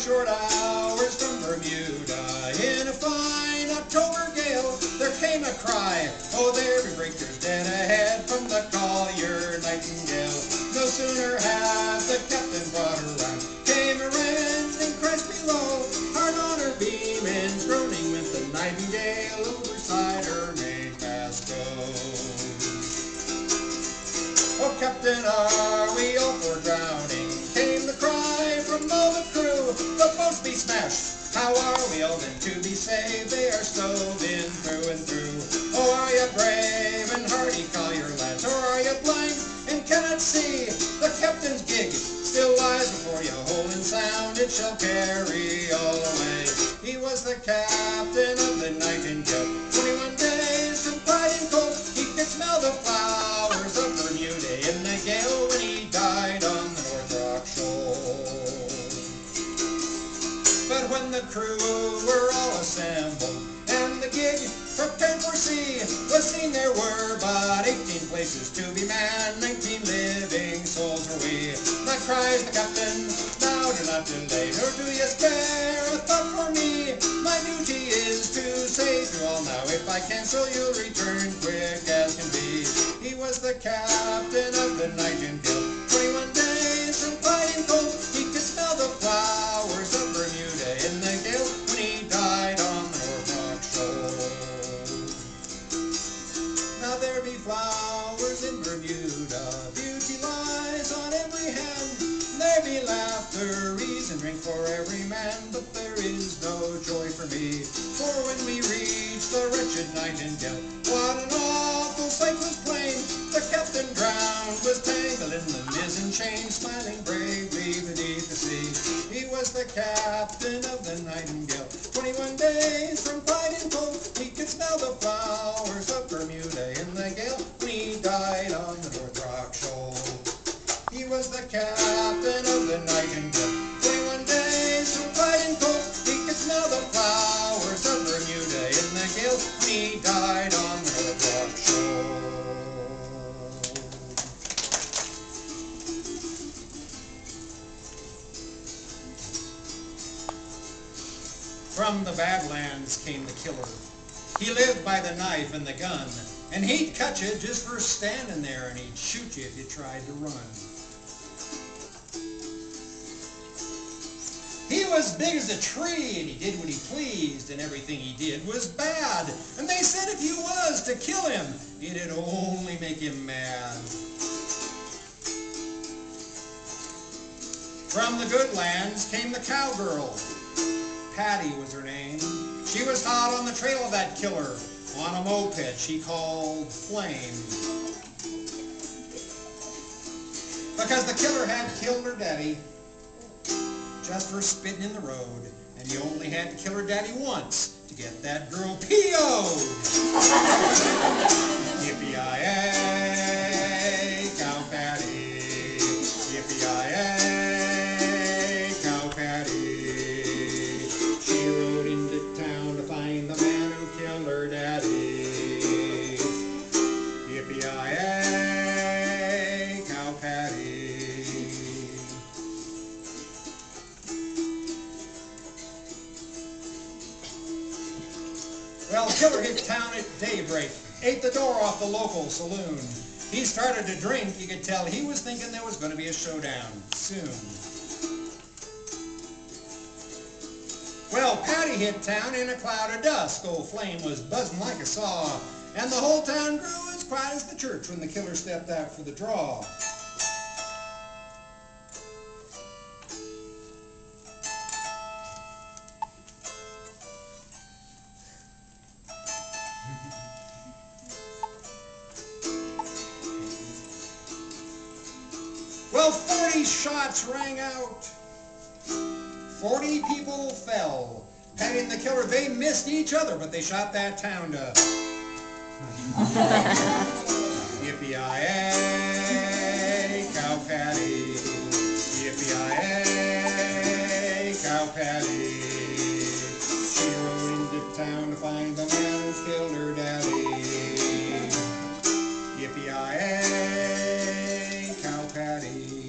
short hours from Bermuda. In a fine October gale, there came a cry, oh, there be breakers dead ahead from the Collier Nightingale. No sooner had the captain brought her round, came a rending crash below, hard on her beam and groaning with the Nightingale overside her mainmast goes. Oh, Captain, are we all for drowning? Came the cry from all the crew. The boats be smashed. How are we all then to be saved? They are stove in through and through. Oh, are you brave and hardy, Collier lads, or are you blind and cannot see? The captain's gig still lies before you, whole and sound. It shall carry all away. He was the captain of the Nightingale. 21 days from pride and cold, he could smell the flowers of Bermuda in the gale when he died on the North Rock Shoal. But when the crew were all assembled and the gig prepared for sea was seen, there were but 18 places to be manned, 19 living souls were we. Now cries the captain, now do not delay, nor do ye spare a thought for me. My duty is to save you all now. If I cancel, you'll return quick as can be. He was the captain of the Nightingale. 21 days from pride and cold, he could smell the flowers of Bermuda in the gale when he died on the North Rock Shoal. Now there be flowers in Bermuda, beauty lies on every hand. There be laughter, ease, and drink for every man, but there is no joy for me. For when we reached the wretched Nightingale, what an awful sight was plain. The captain drowned, was tangled in the mizzen chain, smiling bravely beneath the sea. He was the captain of the Nightingale. 21 days from pride and cold, he could smell the flowers of Bermuda in the gale when he died on the North Rock Shoal. He was the captain of the Nightingale. 21 days from pride and cold, he could smell the flowers of Bermuda in the gale when he died on the North Rock Shoal. From the Badlands came the killer. He lived by the knife and the gun, and he'd cut you just for standing there, and he'd shoot you if you tried to run. He was big as a tree, and he did what he pleased, and everything he did was bad. And they said if you was to kill him, it'd only make him mad. From the good lands came the cowgirl. Patty was her name. She was hot on the trail of that killer on a moped she called Flame. Because the killer had killed her daddy just for spitting in the road, and he only had to kill her daddy once to get that girl PO'd. Yippee-yi-yay, Cow Patty. Yippee-yi-yay, Cow Patty. She rode into town to find the man who killed her daddy. Yippee-yi-yay, Cow Patty. Well, the killer hit town at daybreak, ate the door off the local saloon. He started to drink. You could tell he was thinking there was going to be a showdown soon. Well, Patty hit town in a cloud of dust. Old Flame was buzzing like a saw, and the whole town grew as quiet as the church when the killer stepped out for the draw. Well, 40 shots rang out. 40 people fell. Patty and the killer, they missed each other, but they shot that town to... Yippee-yi-yay, Cow Patty. Yippee-yi-yay, Cow Patty. She rode into town to find the man who killed her daddy. Yippee-yi-yay, Cow Patty.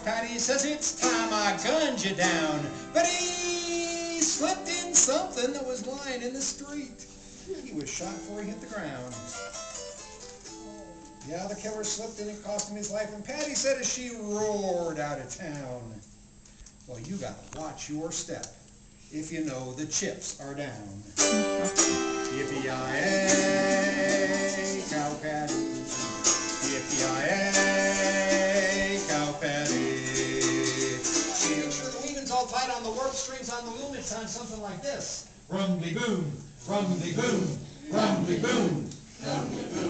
porch. Patty says, it's time I gunned you down. But he slipped in something that was lying in the street. He was shot before he hit the ground. Yeah, the killer slipped in and cost him his life. And Patty said as she roared out of town, well, you gotta watch your step if you know the chips are down. Yippee-yi-yay, cow patty. Yippee-yi-yay, cow patty. Picture the weavings all tight on the warp strings on the loom. It sounds something like this. Rumbly-boom, rumbly-boom, rumbly-boom.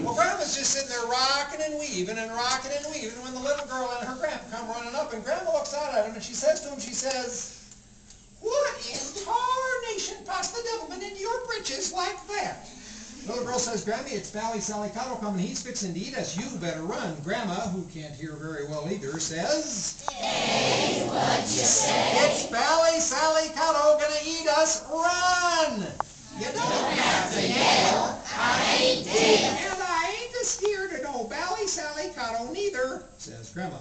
Well, Grandma's just sitting there rocking and weaving and rocking and weaving when the little girl and her grandpa come running up, and Grandma looks out at him and she says to him, she says, what in tarnation pots the devil been into your britches like that? The little girl says, Grammy, it's Bally Sally Cottle coming. He's fixing to eat us. You better run. Grandma, who can't hear very well either, says, hey, what'd you say? It's Bally Sally Cottle gonna eat us. Run! You don't have to yell. I ain't dead. And I ain't scared of no Bally Sally Cottle neither, says Grandma.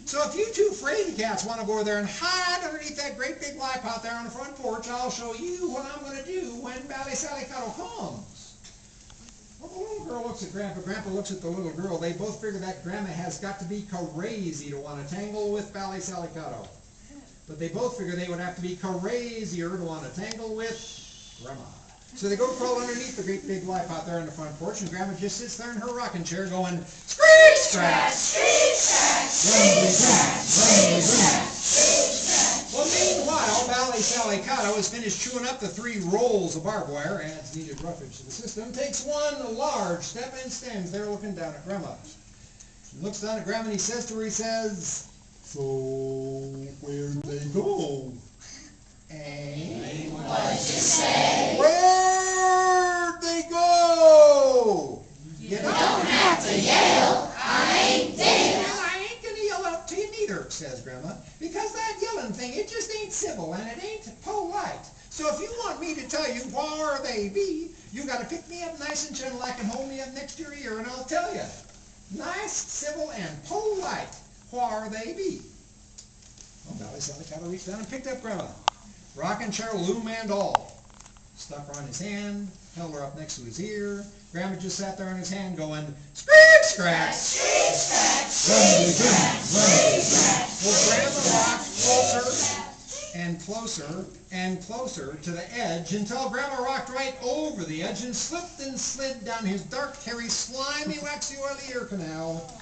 So if you two fraidy cats want to go over there and hide underneath that great big lye pot there on the front porch, I'll show you what I'm going to do when Bally Sally Cottle comes. Well, the little girl looks at Grandpa. Grandpa looks at the little girl. They both figure that Grandma has got to be crazy to want to tangle with Bally Sally Cottle. But they both figure they would have to be crazier to want to tangle with Grandma. So they go crawl underneath the great big lye pot there on the front porch, and Grandma just sits there in her rocking chair going, screech, scratch, screech, scratch, rumbly, scratch, rumbly, scratch, screech, scratch. Well, meanwhile, Bally Sally Cottle has finished chewing up the 3 rolls of barbed wire, adds needed roughage to the system, takes one large step and stands there looking down at Grandma. He looks down at Grandma and he says to her, he says, so where'd they go? Hey, what'd you say? Where'd they go? You don't have to yell. I ain't dead. Well, I ain't gonna yell out to you neither, says Grandma, because that yelling thing, it just ain't civil and it ain't polite. So if you want me to tell you where they be, you gotta pick me up nice and gentle like and hold me up next to your ear and I'll tell you. Nice, civil, and polite, where they be. Well, Bally Sally Cottle reached down and picked up Grandma. Rocking chair, loom and all. Stuck her on his hand, held her up next to his ear. Grandma just sat there on his hand going, screech, scratch, screech, scratch, rumbly, rumbly, scratch. Well, Grandma rocked closer and closer and closer to the edge until Grandma rocked right over the edge and slipped and slid down his dark, hairy, slimy, waxy, oily ear canal.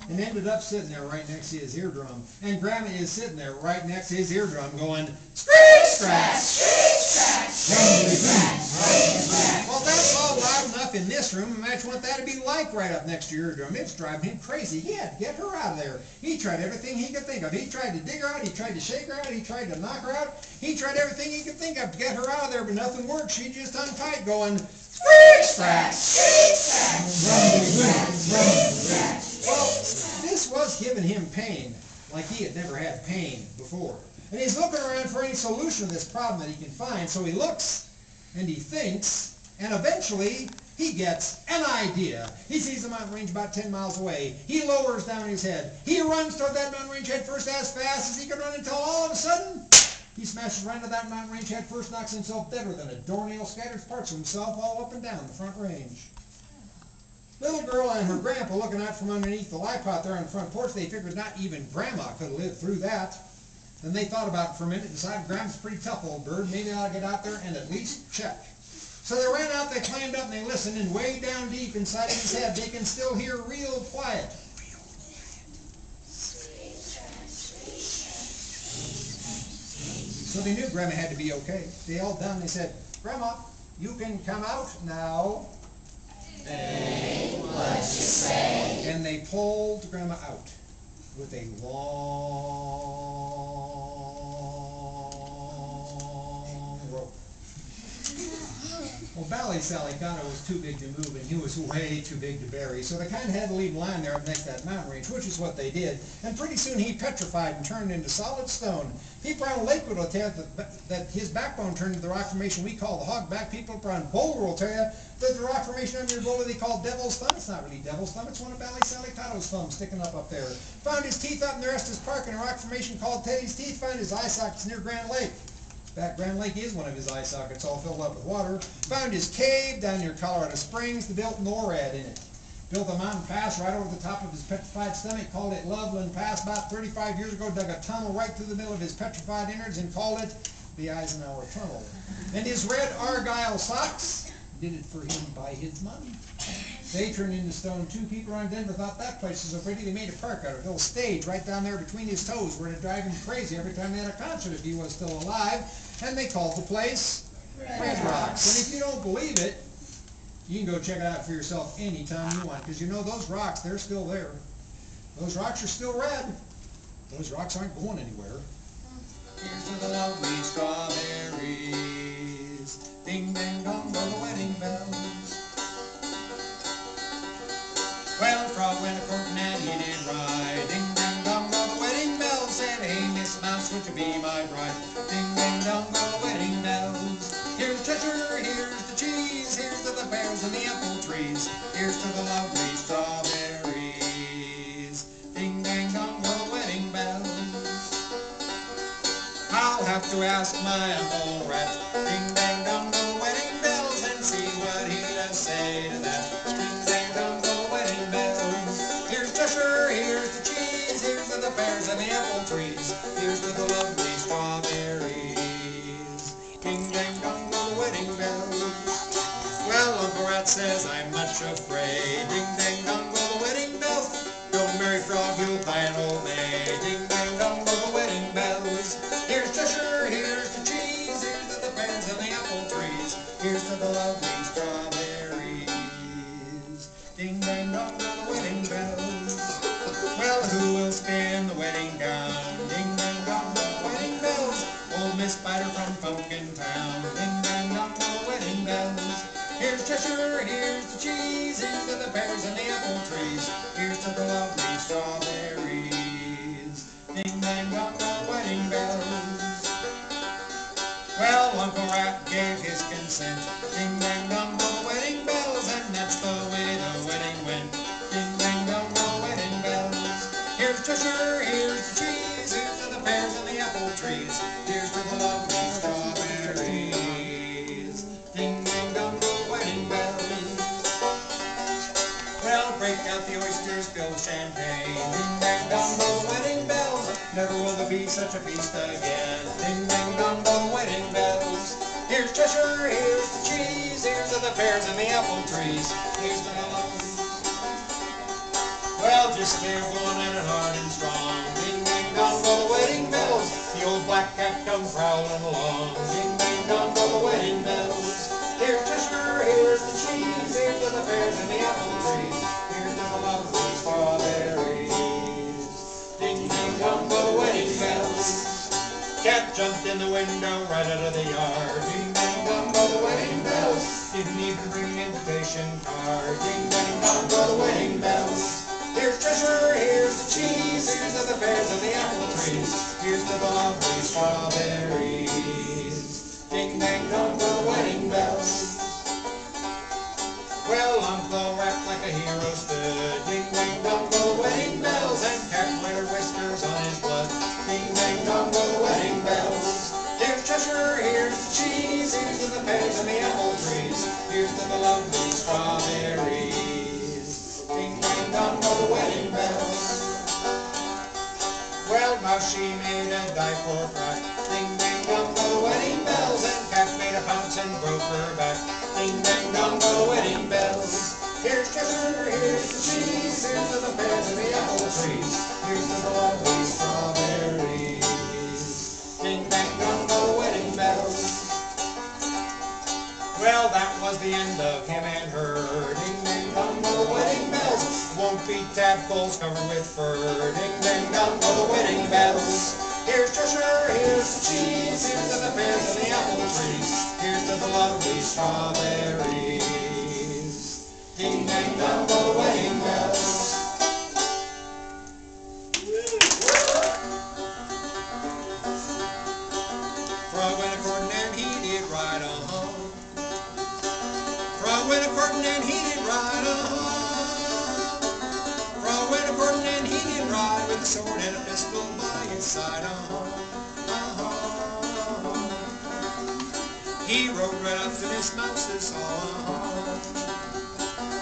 And ended up sitting there right next to his eardrum. And Grandma is sitting there right next to his eardrum going, screech, scratch, screech, scratch, rumbly, rumbly, scratch. Well, that's all loud enough in this room. Imagine what that'd be like right up next to your eardrum. It's driving him crazy. He had to get her out of there. He tried everything he could think of. He tried to dig her out. He tried to shake her out. He tried to knock her out. He tried everything he could think of to get her out of there, but nothing worked. She just hung tight going, screech, scratch, screech, scratch, rumbly, rumbly, scratch. Well, this was giving him pain, like he had never had pain before. And he's looking around for any solution to this problem that he can find. So he looks, and he thinks, and eventually he gets an idea. He sees the mountain range about 10 miles away. He lowers down his head. He runs toward that mountain range head first as fast as he can run until all of a sudden, he smashes right into that mountain range head first, knocks himself deader than a doornail, scatters parts of himself all up and down the front range. Little girl and her grandpa looking out from underneath the lye pot there on the front porch, they figured not even Grandma could have lived through that. Then they thought about it for a minute and decided Grandma's a pretty tough old bird. Maybe they ought to get out there and at least check. So they ran out, they climbed up, and they listened, and way down deep inside his head, they can still hear real quiet. So they knew Grandma had to be okay. They yelled down and they said, Grandma, you can come out now. Hey, what'd you say? And they pulled Grandma out with a long rope. Well, Bally Sally Cotto was too big to move, and he was way too big to bury, so they kind of had to leave him lying there up next to that mountain range, which is what they did. And pretty soon he petrified and turned into solid stone. People around Lakewood will tell you that his backbone turned into the rock formation we call the hogback. People around Boulder will tell you that the rock formation under your boulder they call Devil's Thumb. It's not really Devil's Thumb, it's one of Bally Sally Cotto's thumbs sticking up there. Found his teeth up in the Estes Park in a rock formation called Teddy's Teeth. Found his eye sockets near Grand Lake. That Grand Lake is one of his eye sockets, all filled up with water. Found his cave down near Colorado Springs. They built NORAD in it. Built a mountain pass right over the top of his petrified stomach, called it Loveland Pass. About 35 years ago, dug a tunnel right through the middle of his petrified innards and called it the Eisenhower Tunnel. And his red Argyle socks did it for him by his money. They turned into stone too. People around Denver thought that place was so pretty they made a park out of it. A little stage right down there between his toes where it'd drive him crazy every time they had a concert if he was still alive. And they called the place Red Rocks. And if you don't believe it, you can go check it out for yourself anytime you want, because you know those rocks, they're still there. Those rocks are still red. Those rocks aren't going anywhere. Here's to the lovely strawberries. Ding ding dong go the wedding bells. Well, frog went a-courting and he did ride. Ding ding dong go the wedding bells. Said, hey, Miss Mouse, would you be my bride? Ding ding dong go the wedding bells. Here's Cheshire, here's the cheese, here's to the bears and the apple trees. Here's to the lovely strawberries. Ding ding dong go the wedding bells. I'll have to ask my Uncle Rat. Ding ding dong go the wedding bells and see what he does say to that. Ding ding dong go the wedding bells. Here's Cheshire, here's the cheese, here's to the bears and the apple trees. Here's to the lovely strawberries. Ding ding dong go the wedding bells. Well, Uncle Rat says I'm much afraid. Ding ding dong go the wedding bells. Don't marry frog, you'll die an old maid. Ding ding dong go the wedding bells. Here's Cheshire, here's the cheese, here's to the bears and the apple trees. Here's to the lovely strawberries. Ding ding dong go the wedding bells. Well, who will spin the wedding gown? Ding ding dong go the wedding bells. Old Miss Spider from Pumpkin Town. Ding ding dong go the wedding bells. Here's Cheshire, here's the cheese, here's to the bears and the apple trees. Here's to the lovely strawberries. Ding ding dong go the wedding bells. Well, Uncle Rat gave his consent. Ding ding dong go the wedding bells, and that's the way the wedding went. Ding ding dong go the wedding bells. Here's Cheshire, here's the cheese, here's to the bears and the apple trees. Here's to the lovely strawberries. Ding ding dong go the wedding bells. Well, break out the oysters, fill champagne. Ding ding dong go the wedding bells. Never will there be such a feast again. Ding ding dong go the wedding bells. Here's Cheshire, here's the cheese, here's to the pears and the apple trees. Here's to the lovely. Well, just live one and hard and strong. Ding ding dong go the wedding bells. The old black cat comes prowling along. Ding ding dong go the wedding bells. Here's Cheshire, here's the cheese, here's to the pears and the apple trees. Here's to the lovely strawberries. Ding ding dong go the wedding bells. Cat jumped in the window right out of the yard. Ding ding dong go the wedding bells. Didn't even bring an invitation card. Ding ding dong go the wedding bells. Here's Cheshire, here's the cheese, here's to the pears and the apple trees. Here's to the lovely strawberries. Ding ding dong go the wedding bells. Well, Uncle Rat like a hero stood. Ding ding dong go the wedding bells, and cat wet her whiskers on his blood. Ding ding dong go the wedding bells. Here's Cheshire, here's the cheese, here's to the pears and the apple trees. Here's to the lovely strawberries. Ding ding dong go the wedding bells. Well, Mouse she made a die for crack. Ding ding dong go the wedding bells, and Cat made a pounce and broke her back. Ding ding dong go the wedding bells. Here's Cheshire, here's the cheese, here's to the pears and the apple trees. Here's to the lovely strawberries. Ding ding dong go the wedding bells. Well, that was the end of him and her. Ding ding dong go the wedding bells. Won't be tadpoles covered with fur. Ding ding dong go the wedding bells. Here's Cheshire, here's the cheese, here's to the pears and the apple trees. Here's to the lovely strawberries. Ding dang dong, go the wedding bells. Frog went a-courting and he did right, Frog went a-courting and he did right, Frog went a-courting and he did right, with a sword and a pistol by his side, He rode right up to Miss Mouse's hall.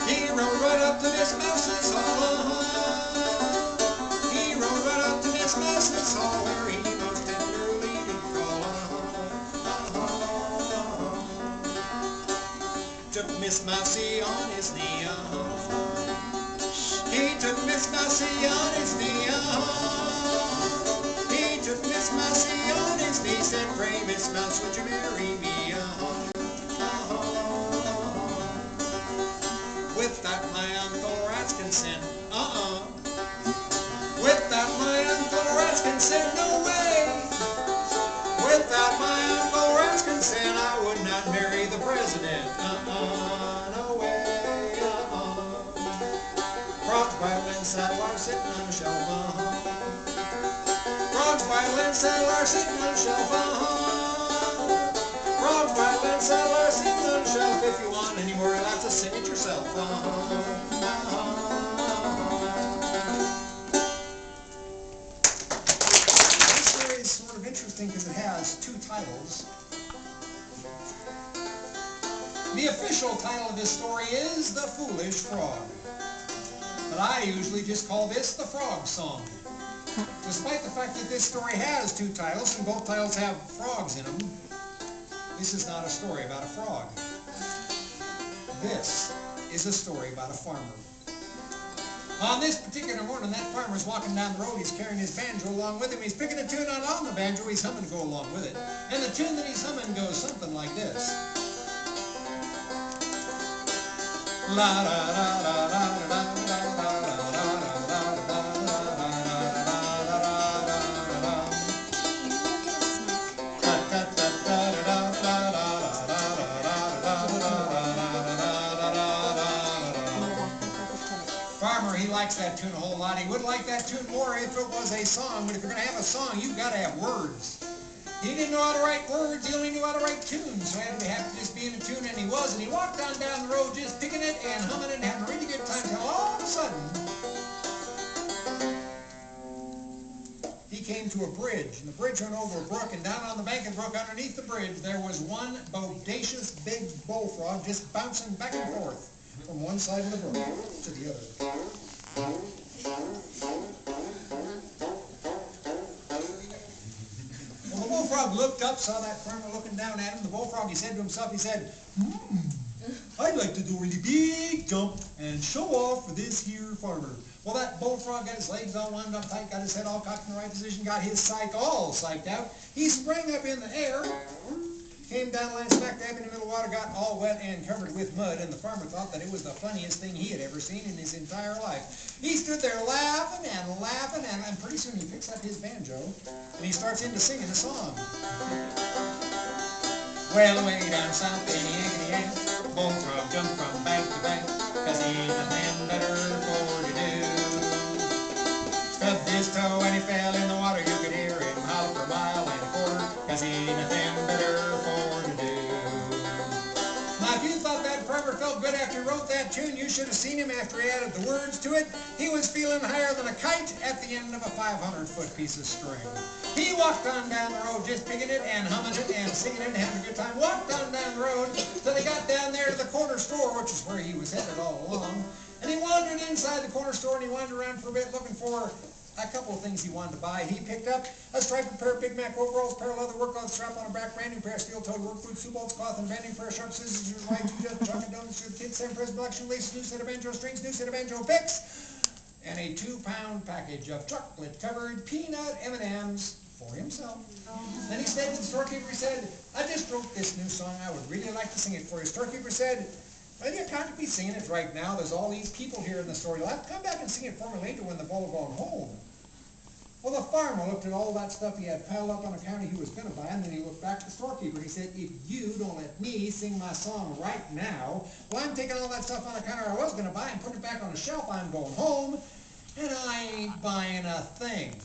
He rode right up to Miss Mouse's hall. He rode right up to Miss Mouse's hall, where he most tenderly did call. Took Miss Mousie on his knee. He took Miss Mousie on his knee. He took Miss Mousie on his knee, said, "Pray, Miss Mouse, would you marry me?" Without my Uncle Rat's consent, Without my Uncle Rat's consent, no way. Without my Uncle Rat's consent, I would not marry the president, no way, Frogs, violin, saddler, sitting on a shelf, Frogs, violin, saddler, sitting on a shelf, Frogs, violin, saddler, sitting on a shelf. If you want any more, you'll have to sing it yourself, This story is sort of interesting because it has two titles. The official title of this story is The Foolish Frog. But I usually just call this The Frog Song. Despite the fact that this story has two titles, and both titles have frogs in them, this is not a story about a frog. This is a story about a farmer. On this particular morning, that farmer's walking down the road. He's carrying his banjo along with him. He's picking a tune out on the banjo. He's humming to go along with it. And the tune that he's humming goes something like this. La da da da da da da da da. Farmer, he likes that tune a whole lot. He would like that tune more if it was a song, but if you're going to have a song, you've got to have words. He didn't know how to write words, he only knew how to write tunes, so he had to have to just be in a tune, and he was, and he walked on down the road just picking it and humming it and having a really good time, until all of a sudden, he came to a bridge, and the bridge went over a brook, and down on the bank of the brook, underneath the bridge, there was one bodacious big bullfrog just bouncing back and forth from one side of the brook to the other. Well, the bullfrog looked up, saw that farmer looking down at him. The bullfrog, he said to himself, he said, I'd like to do a really big jump and show off for this here farmer. Well, that bullfrog got his legs all wound up tight, got his head all cocked in the right position, got his psyche all psyched out. He sprang up in the air, came down, landed smack dab in the middle of the water, got all wet and covered with mud, and the farmer thought that it was the funniest thing he had ever seen in his entire life. He stood there laughing and laughing, and pretty soon he picks up his banjo, and he starts into singing a song. Well, away down south, the yank, bullfrog jumped from bank to bank, 'cause he's nothing better for to do. Stubbed his toe and he fell in the water, you could hear him holler for a mile and a quarter, 'cause he's nothing better for to do. Now, if you thought that farmer felt good after he wrote that tune, you should have seen him after he added the words to it. He was feeling higher than a kite at the end of a 500-foot piece of string. He walked on down the road just picking it and humming it and singing it and having a good time. Walked on down the road till he got down there to the corner store, which is where he was headed all along. And he wandered inside the corner store and he wandered around for a bit looking for a couple of things he wanted to buy. He picked up a striped pair of Big Mac overalls, pair of leather work cloth strap on a back, brand new pair of steel-toed work boots, 2 bolts cloth, and a brand new pair of sharp scissors, your right, 2 dozen chocolate donuts, your kids, 7 pairs of black shoelaces, new set of banjo strings, new set of banjo picks, and a 2-pound package of chocolate-covered peanut M&Ms for himself. Then he said to the storekeeper, he said, I just wrote this new song. I would really like to sing it for you. The storekeeper said, well, you can't be singing it right now. There's all these people here in the store. You'll have to come back and sing it for me later when they've all gone home. Well, the farmer looked at all that stuff he had piled up on a counter he was going to buy, and then he looked back at the storekeeper and he said, if you don't let me sing my song right now, well, I'm taking all that stuff on a counter I was going to buy and putting it back on the shelf. I'm going home, and I ain't buying a thing.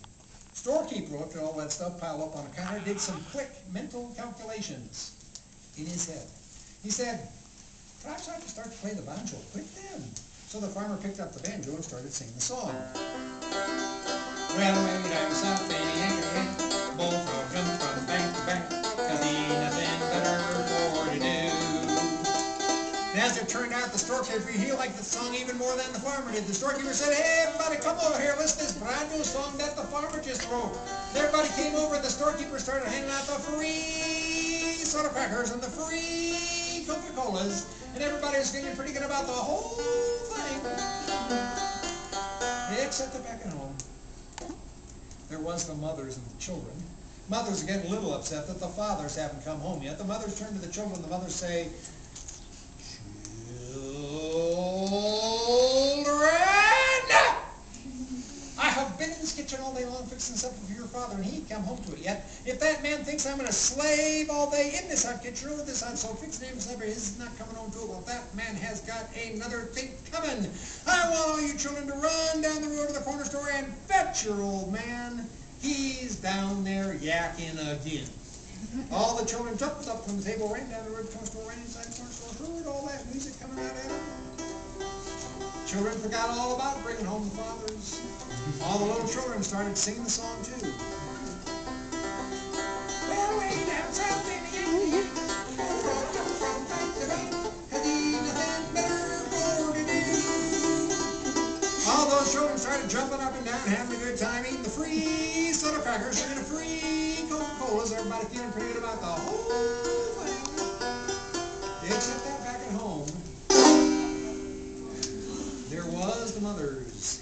Storekeeper looked at all that stuff piled up on a counter, did some quick mental calculations in his head. He said, perhaps I could start to play the banjo quick then. So the farmer picked up the banjo and started singing the song. Well, way down south, Benny, bullfrog jumped from bank to bank, 'cause he ain't nothing better for to do. And as it turned out, the storekeeper, he liked the song even more than the farmer did. The storekeeper said, hey, everybody, come over here, listen to this brand new song that the farmer just wrote. And everybody came over, and the storekeeper started handing out the free soda crackers and the free Coca-Colas, and everybody was feeling pretty good about the whole thing. Except that back at home, there was the mothers and the children. Mothers are getting a little upset that the fathers haven't come home yet. The mothers turn to the children, the mothers say, children, I have been in this kitchen all day long fixing something for your father, and he ain't come home to it yet. If that man thinks I'm going to slave all day in this hot kitchen or with this hot stove fixing him supper, he's not coming home to it. Well, that man has got another thing coming. I want all you children to run down the road to the corner store and fetch your old man. He's down there yakking again. All the children jumped up from the table, ran down the road to the corner store, ran inside the corner store, heard all that music coming out at them. Children forgot all about bringing home the fathers. All the little children started singing the song too. Well, way down south in the Yankee, from bank to bank, had he nothing better for to do. All those children started jumping up and down, having a good time, eating the free soda crackers, drinking the free Coca-Colas. Everybody feeling pretty good about the whole thing. Except that back at home, there was the mothers.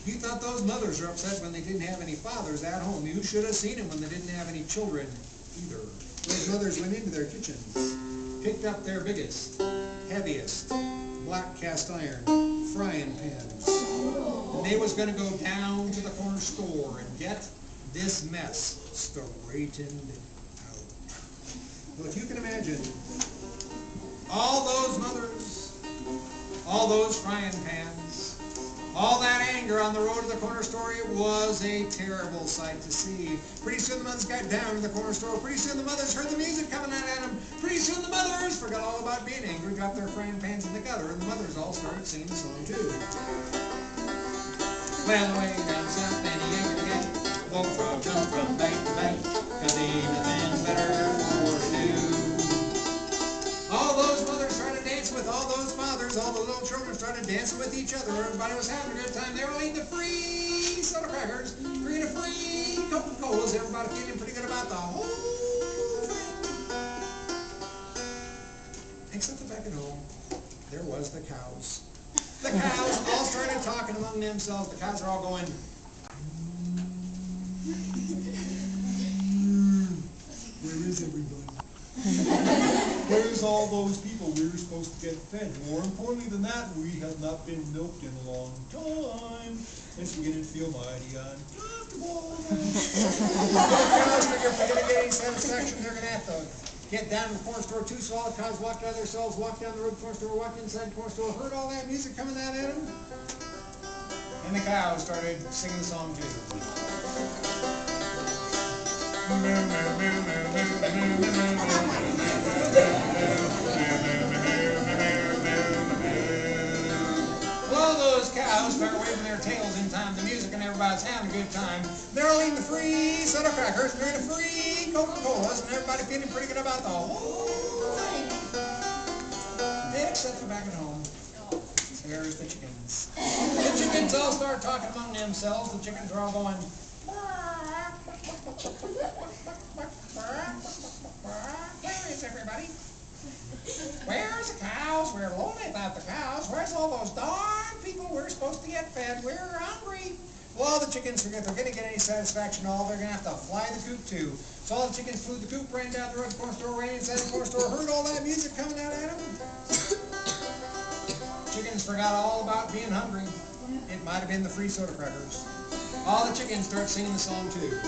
You thought those mothers were upset when they didn't have any fathers at home. You should have seen them when they didn't have any children either. Those mothers went into their kitchens, picked up their biggest, heaviest, black cast iron frying pans, and they was going to go down to the corner store and get this mess straightened out. Well, if you can imagine, all those mothers, all those frying pans, all that anger on the road to the corner store, it was a terrible sight to see. Pretty soon the mothers got down to the corner store. Pretty soon the mothers heard the music coming out at them. Pretty soon the mothers forgot all about being angry, dropped their frying pans in the gutter, and the mothers all started singing the song too. Well, away down south, Benny ain't again. Bullfrog jumped from bank to bank, 'cause he ain't nothing better for to do. All those mothers started dancing with all those fathers. All the little children started dancing with each other. Everybody was having a good time. They were eating the free soda crackers, drinking the free Coca-Colas. Everybody feeling pretty good about the whole thing. Except that back at home, there was the cows. The cows all started talking among themselves. The cows are all going, where is everybody? Where's all those people we were supposed to get fed? More importantly than that, we have not been milked in a long time. It's beginning to feel mighty uncomfortable. Cows figure if they're going to get any satisfaction, they're going to have to get down to the corner store too. So all the cows walked out of themselves, walked down the road to the corner store, walked inside the corner store, heard all that music coming out at them. And the cows started singing the song too. Well, those cows start waving their tails in time to music and everybody's having a good time. They're all eating the free soda crackers, they're eating the free Coca-Colas, and everybody feeling pretty good about the whole thing. Except for back at home, there's the chickens. The chickens all start talking among themselves. The chickens are all going, where is everybody? Where's the cows? We're lonely without the cows. Where's all those darn people we're supposed to get fed? We're hungry. Well, all the chickens forget they're going to get any satisfaction at all. They're going to have to fly the coop too. So all the chickens flew the coop, ran down the road to the corner store, ran inside the corner store, heard all that music coming out at them. Chickens forgot all about being hungry. It might have been the free soda crackers. All the chickens start singing the song too.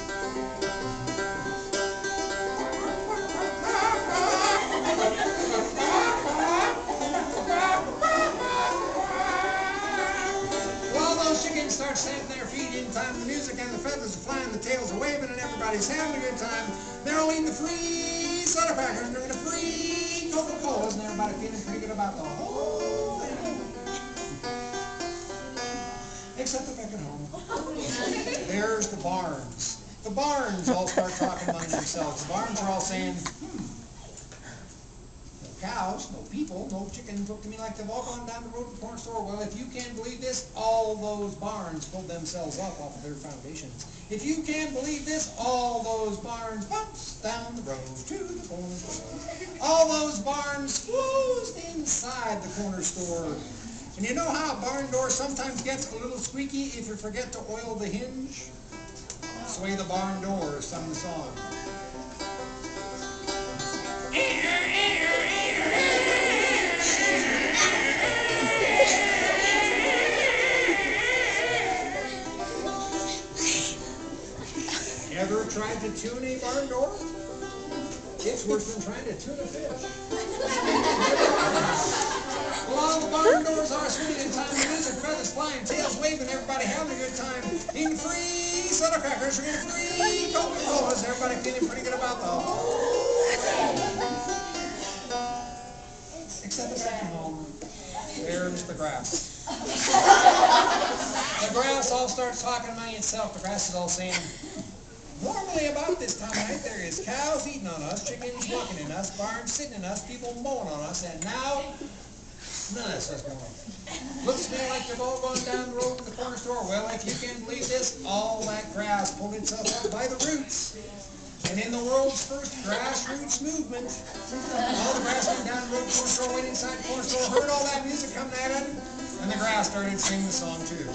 Chickens start stamping their feet in time the music and the feathers are flying, the tails are waving, and everybody's having a good time. They're all eating the free soda crackers and drinking the free Coca-Colas, and everybody feeling pretty good about the whole thing. Except the back at home. There's the barns. The barns all start talking among themselves. The barns are all saying, cows, no people, no chickens look to me like they've all gone down the road to the corner store. Well, if you can't believe this, all those barns pulled themselves up off of their foundations. If you can't believe this, all those barns bounced down the road to the corner store. All those barns closed inside the corner store. And you know how a barn door sometimes gets a little squeaky if you forget to oil the hinge? Sway the barn door, sung the song. Ever tried to tune a barn door? It's worse than trying to tune a fish. Well, all the barn doors are swinging in time, the music, feathers flying, tails waving, everybody having a good time. Eating free soda crackers, we're getting free Coca-Colas, everybody feeling pretty good about the whole thing. Except back at home, there's the grass. The grass all starts talking among itself. The grass is all saying, normally about this time of night there is cows eating on us, chickens walking in us, barns sitting in us, people mowing on us, and now none of this is going on. Looks to me like they've all gone down the road to the corner store. Well, if you can believe this, all that grass pulled itself up by the roots. And in the world's first grassroots movement, all the grass went down the road to the corner store, went inside the corner store, heard all that music coming at it, and the grass started singing the song too.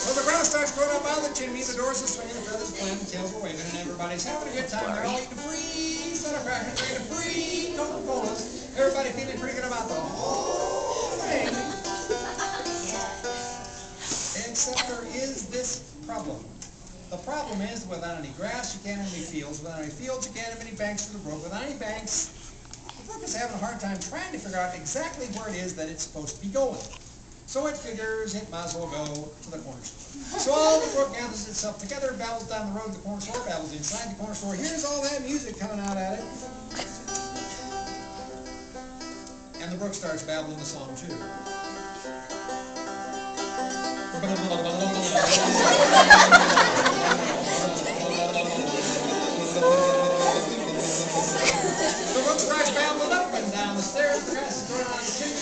Well, the grass starts growing up out of the chimney, the doors are swinging, the feathers flying, the tails are waving, and everybody's having a good time. They're all eating free soda crackers, drinking free Coca-Colas. Everybody feeling pretty good about the whole thing. Except there is this problem. The problem is without any grass, you can't have any fields. Without any fields, you can't have any banks for the brook. Without any banks, the brook is having a hard time trying to figure out exactly where it is that it's supposed to be going. So it figures it might as well go to the corner store. So all the brook gathers itself together, babbles down the road to the corner store, babbles inside the corner store. Here's all that music coming out at it. And the brook starts babbling the song too. The brook starts babbling up and down the stairs. The grass is going on the chimney.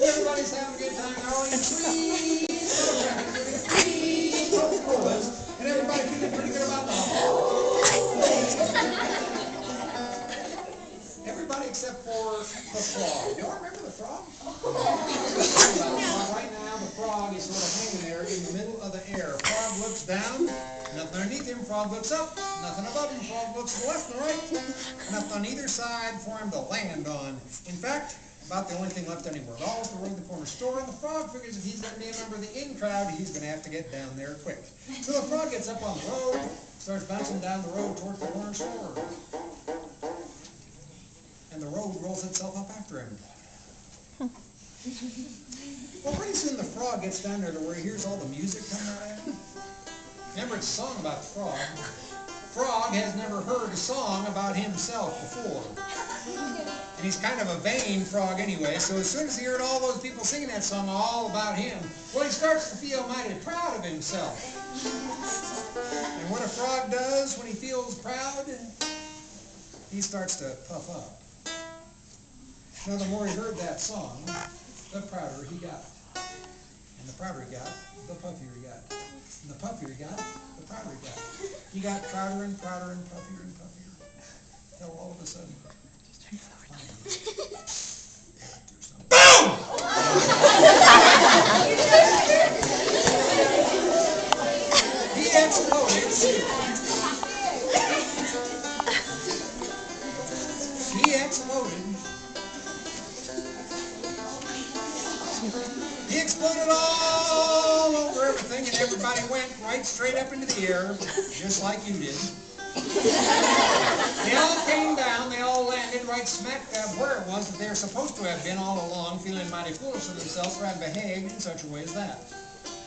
Everybody's having a good time. They're all eating free Coca-Colas, and everybody feeling pretty good about the whole thing. Everybody except for the frog. Y'all remember the frog? Right now, the frog is sort of hanging there in the middle of the air. Frog looks down, nothing underneath him. Frog looks up, nothing above him. Frog looks to the left and the right, nothing on either side for him to land on. In fact, about the only thing left anywhere at all is the road to the corner store, and the frog figures if he's going to be a member of the in crowd, he's going to have to get down there quick. So the frog gets up on the road, starts bouncing down the road towards the corner store. And the road rolls itself up after him. Well, pretty soon the frog gets down there to where he hears all the music coming out at him. Remember, it's a song about the frog. Frog has never heard a song about himself before. And he's kind of a vain frog anyway, so as soon as he heard all those people singing that song all about him, well, he starts to feel mighty proud of himself. And what a frog does when he feels proud, he starts to puff up. Now, the more he heard that song, the prouder he got. And the prouder he got, the puffier he got. And the puffier he got, the prouder he got. He got prouder and prouder and puffier and puffier. Until all of a sudden, boom! He exploded. He exploded all over everything, and everybody went right straight up into the air, just like you did. They all came down, they all landed right smack dab where it was that they were supposed to have been all along, feeling mighty foolish of themselves for having behaved in such a way as that.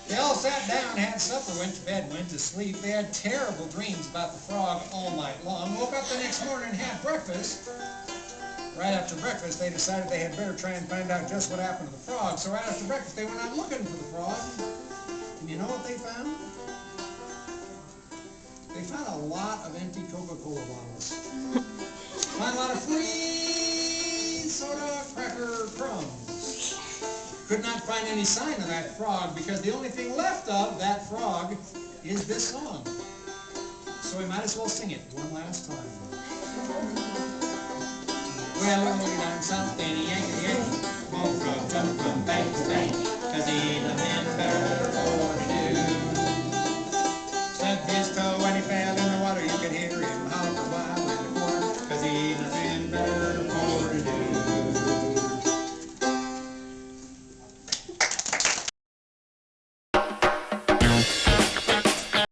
They all sat down, had supper, went to bed, went to sleep. They had terrible dreams about the frog all night long. Woke up the next morning and had breakfast. Right after breakfast, they decided they had better try and find out just what happened to the frog. So right after breakfast, they went out looking for the frog. And you know what they found? They found a lot of empty Coca-Cola bottles. Found a lot of free soda cracker crumbs. Could not find any sign of that frog, because the only thing left of that frog is this song. So we might as well sing it one last time. Well, I'm something, Yankee, Yankee,